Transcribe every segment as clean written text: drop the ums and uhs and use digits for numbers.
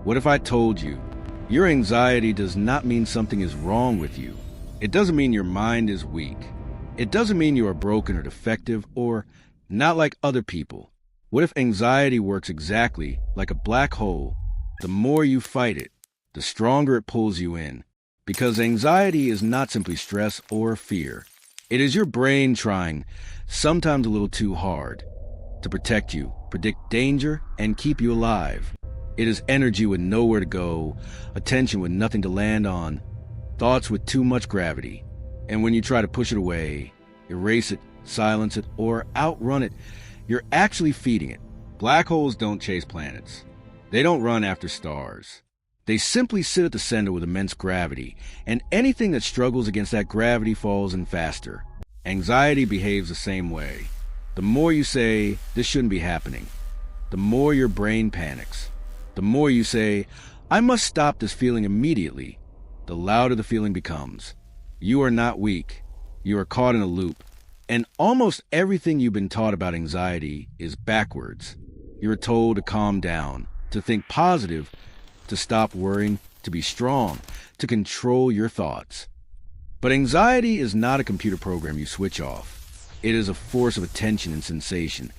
What if I told you your anxiety does not mean something is wrong with you? It doesn't mean your mind is weak. It doesn't mean you are broken or defective or not like other people. What if anxiety works exactly like a black hole? The more you fight it, the stronger it pulls you in. Because anxiety is not simply stress or fear. It is your brain trying, sometimes a little too hard, to protect you, predict danger, and keep you alive. It is energy with nowhere to go, attention with nothing to land on, thoughts with too much gravity. And when you try to push it away, erase it, silence it, or outrun it, you're actually feeding it. Black holes don't chase planets. They don't run after stars. They simply sit at the center with immense gravity, and anything that struggles against that gravity falls in faster. Anxiety behaves the same way. The more you say, this shouldn't be happening, the more your brain panics. The more you say, I must stop this feeling immediately, the louder the feeling becomes. You are not weak. You are caught in a loop. And almost everything you've been taught about anxiety is backwards. You are told to calm down, to think positive, to stop worrying, to be strong, to control your thoughts. But anxiety is not a computer program you switch off. It is a force of attention and sensation.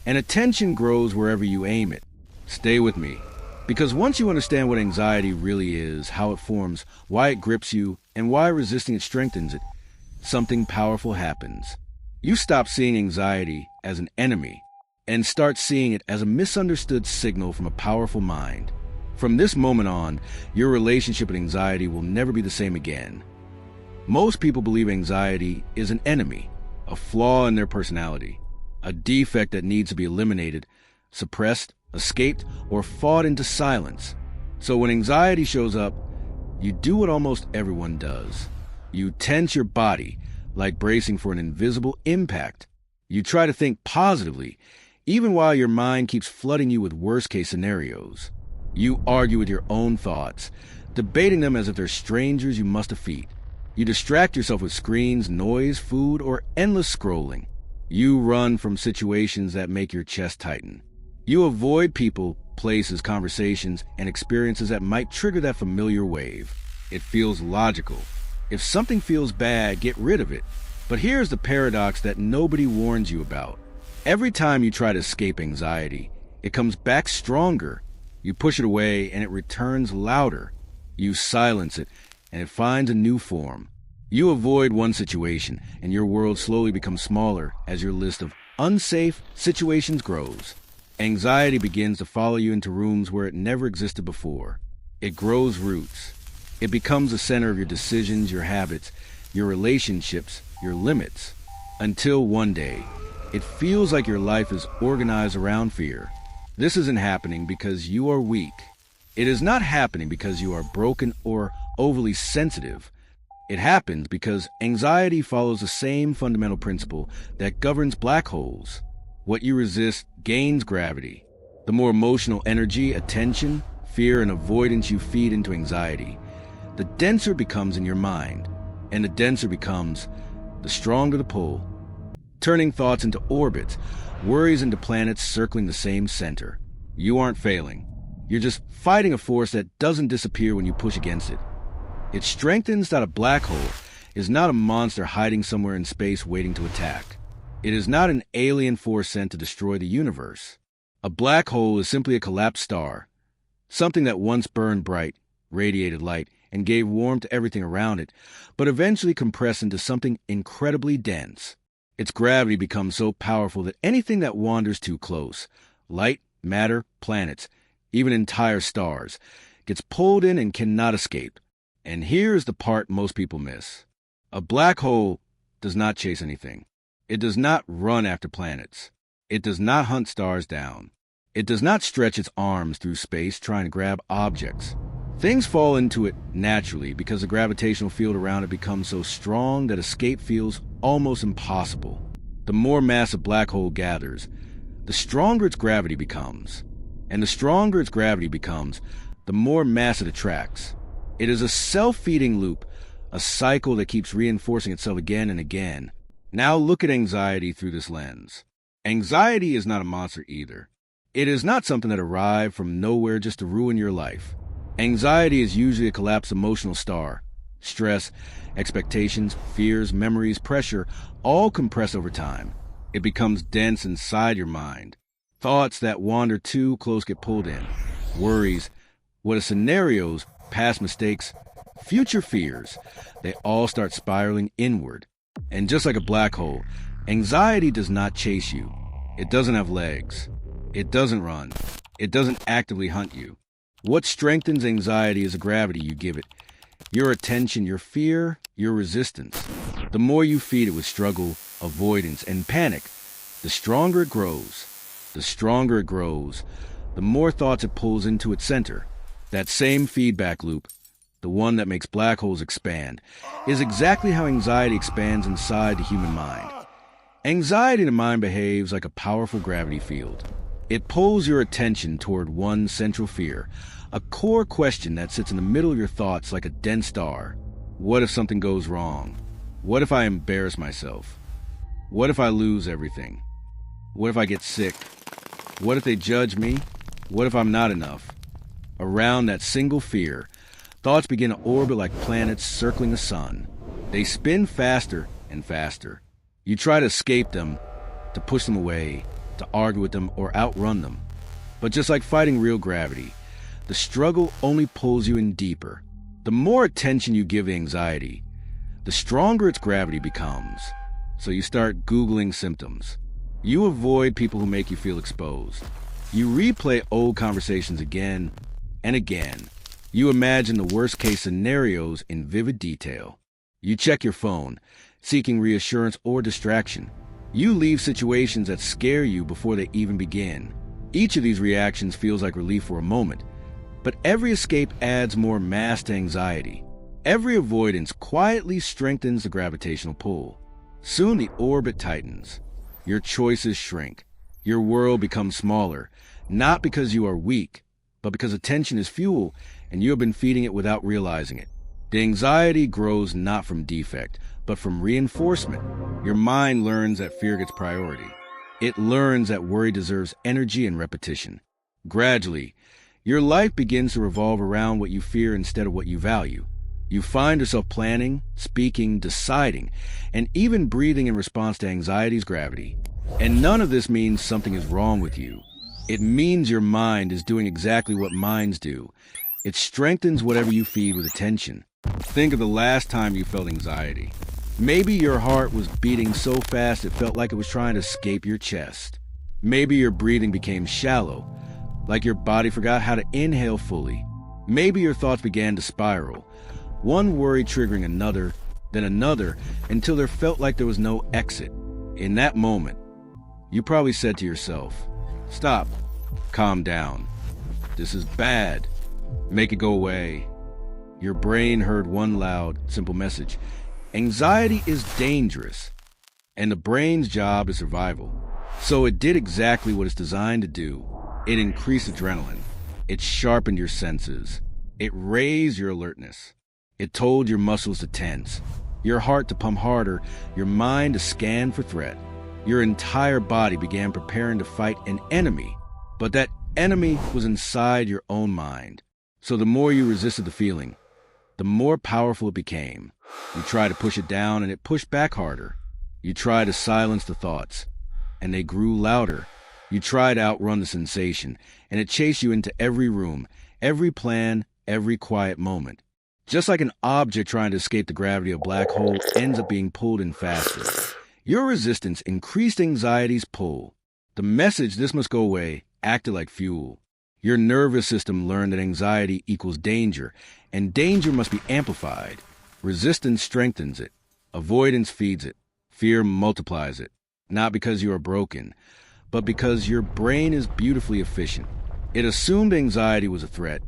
And attention grows wherever you aim it. Stay with me. Because once you understand what anxiety really is, how it forms, why it grips you, and why resisting it strengthens it, something powerful happens. You stop seeing anxiety as an enemy and start seeing it as a misunderstood signal from a powerful mind. From this moment on, your relationship with anxiety will never be the same again. Most people believe anxiety is an enemy, a flaw in their personality, a defect that needs to be eliminated, suppressed, escaped, or fought into silence. So when anxiety shows up, you do what almost everyone does. You tense your body, like bracing for an invisible impact. You try to think positively, even while your mind keeps flooding you with worst-case scenarios. You argue with your own thoughts, debating them as if they're strangers you must defeat. You distract yourself with screens, noise, food, or endless scrolling. You run from situations that make your chest tighten. You avoid people, places, conversations, and experiences that might trigger that familiar wave. It feels logical. If something feels bad, get rid of it. But here's the paradox that nobody warns you about. Every time you try to escape anxiety, it comes back stronger. You push it away and it returns louder. You silence it and it finds a new form. You avoid one situation and your world slowly becomes smaller as your list of unsafe situations grows. Anxiety begins to follow you into rooms where it never existed before. It grows roots. It becomes the center of your decisions, your habits, your relationships, your limits. Until one day, it feels like your life is organized around fear. This isn't happening because you are weak. It is not happening because you are broken or overly sensitive. It happens because anxiety follows the same fundamental principle that governs black holes. What you resist gains gravity. The more emotional energy, attention, fear, and avoidance you feed into anxiety, the denser it becomes in your mind. And the denser it becomes, the stronger the pull. Turning thoughts into orbits, worries into planets circling the same center. You aren't failing. You're just fighting a force that doesn't disappear when you push against it. It strengthens that a black hole is not a monster hiding somewhere in space waiting to attack. It is not an alien force sent to destroy the universe. A black hole is simply a collapsed star, something that once burned bright, radiated light, and gave warmth to everything around it, but eventually compressed into something incredibly dense. Its gravity becomes so powerful that anything that wanders too close, light, matter, planets, even entire stars, gets pulled in and cannot escape. And here's the part most people miss. A black hole does not chase anything. It does not run after planets. It does not hunt stars down. It does not stretch its arms through space trying to grab objects. Things fall into it naturally because the gravitational field around it becomes so strong that escape feels almost impossible. The more mass a black hole gathers, the stronger its gravity becomes. And the stronger its gravity becomes, the more mass it attracts. It is a self-feeding loop, a cycle that keeps reinforcing itself again and again. Now look at anxiety through this lens. Anxiety is not a monster either. It is not something that arrived from nowhere just to ruin your life. Anxiety is usually a collapsed emotional star. Stress, expectations, fears, memories, pressure all compress over time. It becomes dense inside your mind. Thoughts that wander too close get pulled in. Worries, what are scenarios, past mistakes, future fears, they all start spiraling inward. And just like a black hole, anxiety does not chase you. It doesn't have legs. It doesn't run. It doesn't actively hunt you. What strengthens anxiety is the gravity you give it. Your attention, your fear, your resistance. The more you feed it with struggle, avoidance, and panic, the stronger it grows. The stronger it grows, the more thoughts it pulls into its center. That same feedback loop, the one that makes black holes expand, is exactly how anxiety expands inside the human mind. Anxiety in the mind behaves like a powerful gravity field. It pulls your attention toward one central fear, a core question that sits in the middle of your thoughts like a dense star. What if something goes wrong? What if I embarrass myself? What if I lose everything? What if I get sick? What if they judge me? What if I'm not enough? Around that single fear, thoughts begin to orbit like planets circling the sun. They spin faster and faster. You try to escape them, to push them away, to argue with them, or outrun them. But just like fighting real gravity, the struggle only pulls you in deeper. The more attention you give anxiety, the stronger its gravity becomes. So you start Googling symptoms. You avoid people who make you feel exposed. You replay old conversations again and again. You imagine the worst-case scenarios in vivid detail. You check your phone, seeking reassurance or distraction. You leave situations that scare you before they even begin. Each of these reactions feels like relief for a moment, but every escape adds more mass to anxiety. Every avoidance quietly strengthens the gravitational pull. Soon the orbit tightens. Your choices shrink. Your world becomes smaller, not because you are weak, but because attention is fuel and you have been feeding it without realizing it. The anxiety grows not from defect, but from reinforcement. Your mind learns that fear gets priority. It learns that worry deserves energy and repetition. Gradually, your life begins to revolve around what you fear instead of what you value. You find yourself planning, speaking, deciding, and even breathing in response to anxiety's gravity. And none of this means something is wrong with you. It means your mind is doing exactly what minds do. It strengthens whatever you feed with attention. Think of the last time you felt anxiety. Maybe your heart was beating so fast it felt like it was trying to escape your chest. Maybe your breathing became shallow, like your body forgot how to inhale fully. Maybe your thoughts began to spiral, one worry triggering another, then another, until there felt like there was no exit. In that moment, you probably said to yourself, "Stop, calm down. This is bad. Make it go away." Your brain heard one loud, simple message. Anxiety is dangerous, and the brain's job is survival. So it did exactly what it's designed to do. It increased adrenaline. It sharpened your senses. It raised your alertness. It told your muscles to tense, your heart to pump harder, your mind to scan for threat. Your entire body began preparing to fight an enemy, but that enemy was inside your own mind. So the more you resisted the feeling, the more powerful it became. You tried to push it down, and it pushed back harder. You tried to silence the thoughts, and they grew louder. You tried to outrun the sensation, and it chased you into every room, every plan, every quiet moment. Just like an object trying to escape the gravity of a black hole ends up being pulled in faster. Your resistance increased anxiety's pull. The message, "this must go away," acted like fuel. Your nervous system learned that anxiety equals danger, and danger must be amplified. Resistance strengthens it. Avoidance feeds it. Fear multiplies it. Not because you are broken, but because your brain is beautifully efficient. It assumed anxiety was a threat,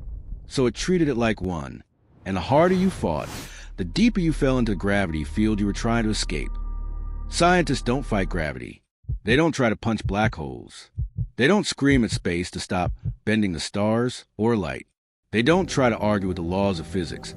so it treated it like one. And the harder you fought, the deeper you fell into the gravity field you were trying to escape. Scientists don't fight gravity. They don't try to punch black holes. They don't scream at space to stop bending the stars or light. They don't try to argue with the laws of physics.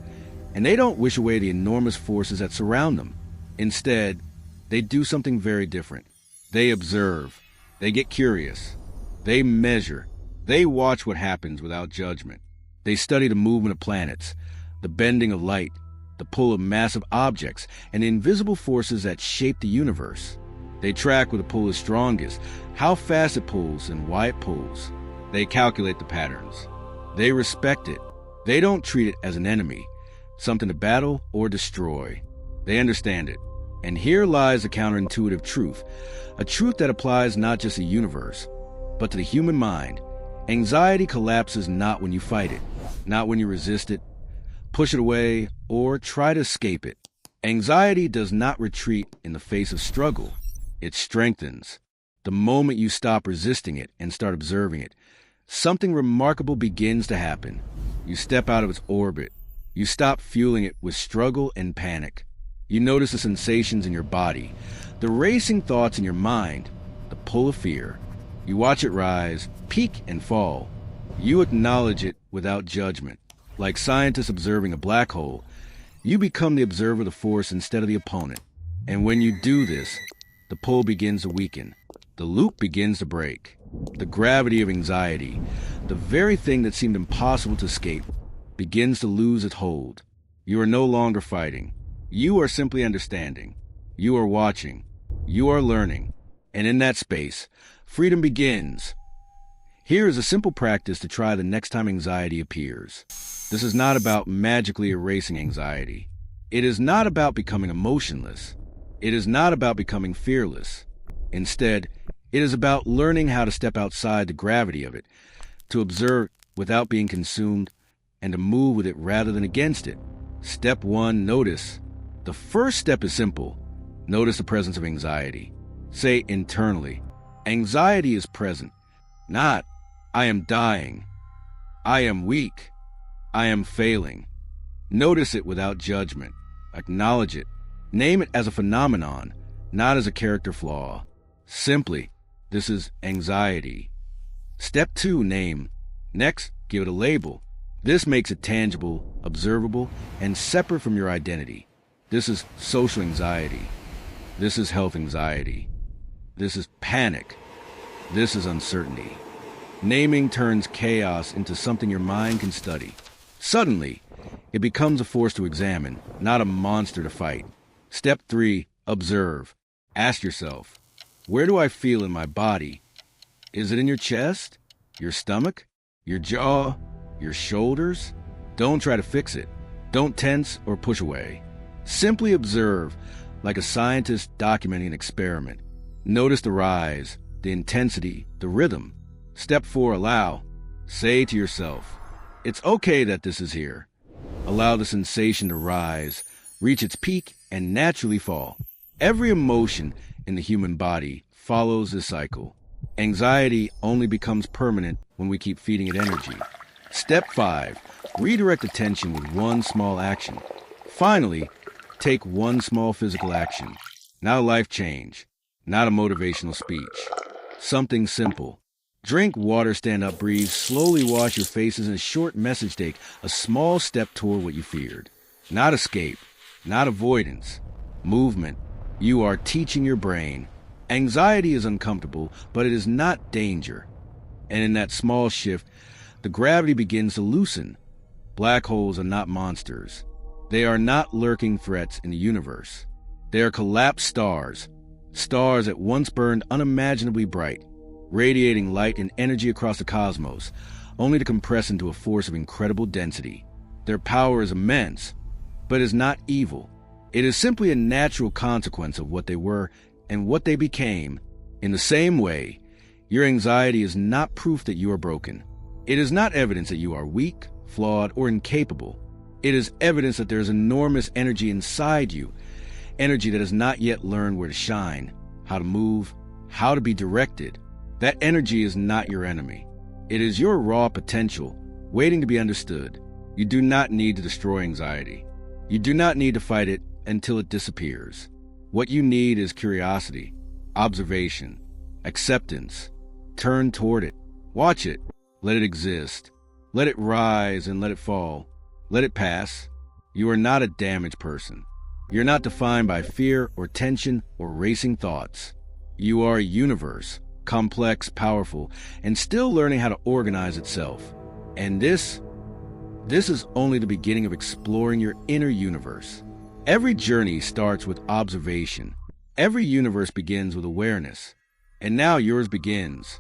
And they don't wish away the enormous forces that surround them. Instead, they do something very different. They observe. They get curious. They measure. They watch what happens without judgment. They study the movement of planets, the bending of light, the pull of massive objects, and the invisible forces that shape the universe. They track where the pull is strongest, how fast it pulls, and why it pulls. They calculate the patterns. They respect it. They don't treat it as an enemy, something to battle or destroy. They understand it. And here lies a counterintuitive truth, a truth that applies not just to the universe, but to the human mind. Anxiety collapses not when you fight it, not when you resist it, push it away, or try to escape it. Anxiety does not retreat in the face of struggle. It strengthens. The moment you stop resisting it and start observing it, something remarkable begins to happen. You step out of its orbit. You stop fueling it with struggle and panic. You notice the sensations in your body, the racing thoughts in your mind, the pull of fear. You watch it rise, peak, and fall. You acknowledge it without judgment. Like scientists observing a black hole, you become the observer of the force instead of the opponent. And when you do this, the pull begins to weaken. The loop begins to break. The gravity of anxiety, the very thing that seemed impossible to escape, begins to lose its hold. You are no longer fighting. You are simply understanding. You are watching. You are learning. And in that space, freedom begins. Here is a simple practice to try the next time anxiety appears. This is not about magically erasing anxiety. It is not about becoming emotionless. It is not about becoming fearless. Instead, it is about learning how to step outside the gravity of it, to observe without being consumed, and to move with it rather than against it. Step 1, notice. The first step is simple. Notice the presence of anxiety. Say internally, anxiety is present. Not, I am dying. I am weak. I am failing. Notice it without judgment. Acknowledge it. Name it as a phenomenon, not as a character flaw. Simply, this is anxiety. Step 2, name. Next, give it a label. This makes it tangible, observable, and separate from your identity. This is social anxiety. This is health anxiety. This is panic. This is uncertainty. Naming turns chaos into something your mind can study. Suddenly, it becomes a force to examine, not a monster to fight. Step 3, observe. Ask yourself, where do I feel in my body? Is it in your chest? Your stomach? Your jaw? Your shoulders? Don't try to fix it. Don't tense or push away. Simply observe, like a scientist documenting an experiment. Notice the rise, the intensity, the rhythm. Step 4, allow. Say to yourself, it's okay that this is here. Allow the sensation to rise, reach its peak, and naturally fall. Every emotion in the human body follows this cycle. Anxiety only becomes permanent when we keep feeding it energy. Step 5, redirect attention with one small action. Finally, take one small physical action. Not a life change, not a motivational speech. Something simple. Drink water, stand up, breathe, slowly wash your faces, and a short message take a small step toward what you feared. Not escape, not avoidance. Movement. You are teaching your brain. Anxiety is uncomfortable, but it is not danger. And in that small shift, the gravity begins to loosen. Black holes are not monsters. They are not lurking threats in the universe. They are collapsed stars. Stars that once burned unimaginably bright, radiating light and energy across the cosmos, only to compress into a force of incredible density. Their power is immense, but is not evil. It is simply a natural consequence of what they were and what they became. In the same way, your anxiety is not proof that you are broken. It is not evidence that you are weak, flawed, or incapable. It is evidence that there is enormous energy inside you, energy that has not yet learned where to shine, how to move, how to be directed. That energy is not your enemy. It is your raw potential, waiting to be understood. You do not need to destroy anxiety. You do not need to fight it until it disappears. What you need is curiosity, observation, acceptance. Turn toward it. Watch it. Let it exist. Let it rise and let it fall. Let it pass. You are not a damaged person. You're not defined by fear or tension or racing thoughts. You are a universe, complex, powerful, and still learning how to organize itself. And this is only the beginning of exploring your inner universe. Every journey starts with observation. Every universe begins with awareness. And now yours begins.